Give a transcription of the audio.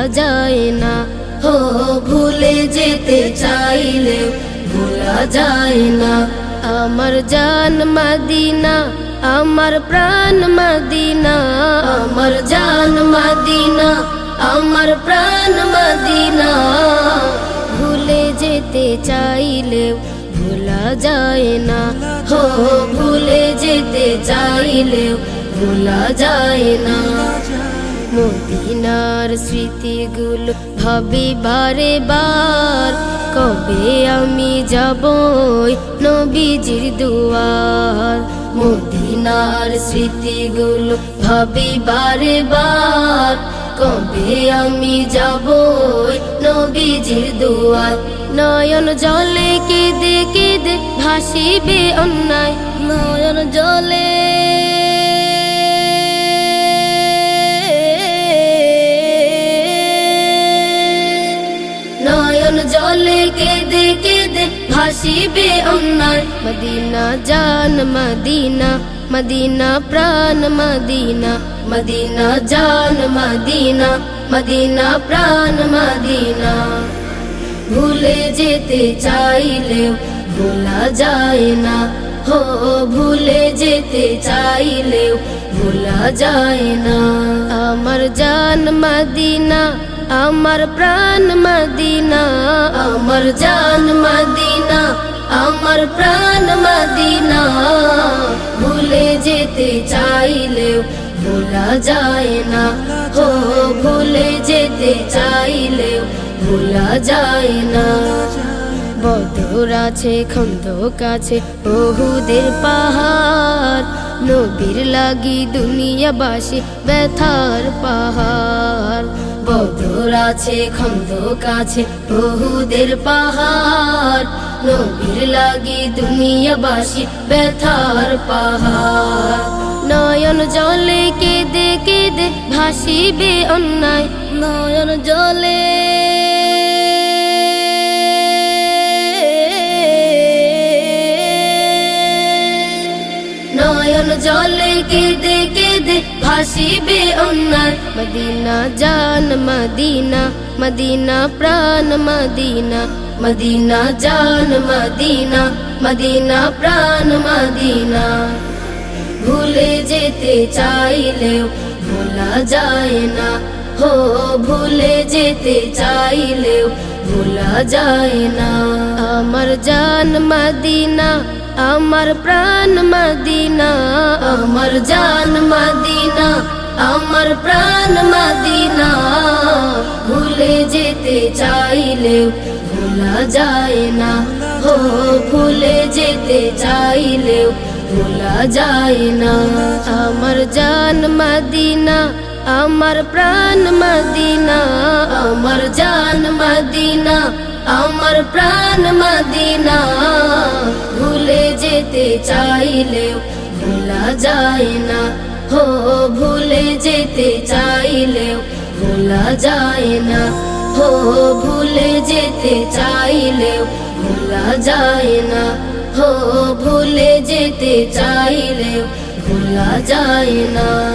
যায় না। হো ভুলে যেতে চাইলেও ভোলা যায় না। আমার জান মদিনা, আমার প্রাণ মদিনা, আমার জান মদিনা, আমার প্রাণ মদিনা। ভুলে যেতে চাইলেও ভোলা যায় না। হো ভুলে যেতে চাইলেও ভোলা যায় না। মদিনার স্মৃতিগুলো ভাবি বারে বার, কবে আমি যাব নবীজির দুয়ার। মদিনার স্মৃতিগুলো ভাবি বারে বার, কবে আমি যাব নবীজির দুয়ার। নয়ন জলে কেঁদে কেঁদে ভাসিবে অন্যায়, নয়ন জলে জলে কেঁদে কেঁদে ভাসিবে অন্যায়। মদিনা জান মদিনা, মদিনা প্রাণ মদিনা, মদিনা জান মদিনা, মদিনা প্রাণ মদিনা। ভুলে যেতে চাইলেও ভোলা যায় না। হো ভুলে যেতে চাইলেও ভোলা যায় না। আমার জান মদিনা, আমার প্রাণ মদিনা, আমার জান মদিনা, আমার প্রাণ মদিনা। ভুলে যেতে চাইলেও ভোলা যায় না। হো ভুলে যেতে চাইলেও ভোলা যায় না। বদর আছে খন্দক আছে উহুদের পাহাড়, নবীর লাগি দুনিয়াবাসী ব্যথার পাহাড়। বদর আছে খন্দক আছে উহুদের পাহাড়, নবীর লাগি দুনিয়াবাসী ব্যথার পাহাড়। নয়ন জলে কেঁদে কেঁদে ভাসিবে অন্যায়, নয়ন জলে নয়ন জলে কেঁদে কেঁদে ভাসিবে অন্যায়। মদিনা জান মদিনা, মদিনা প্রাণ মদিনা, মদিনা জান মদিনা, মদিনা প্রাণ মদিনা। ভুলে যেতে চাইলেও ভোলা যায় না। হো ভুলে যেতে চাইলেও ভোলা যায় না। আমার জান মদিনা, আমার প্রাণ মদিনা, আমার জান মদিনা, আমার প্রাণ মদিনা। ভুলে যেতে চাইলেও ভোলা যায় না। হো ভুলে যেতে চাইলেও ভোলা যায় না। আমার জান মদিনা, আমার প্রাণ মদিনা, আমার জান মদিনা, আমার প্রাণ মদিনা। ভুলে যেতে চাইলেও ভোলা যায় না। হো ভুলে যেতে চাইলেও ভোলা যায় না। হো ভুলে যেতে চাইলেও ভোলা যায় না। হো ভুলে যেতে চাইলেও ভোলা যায় না।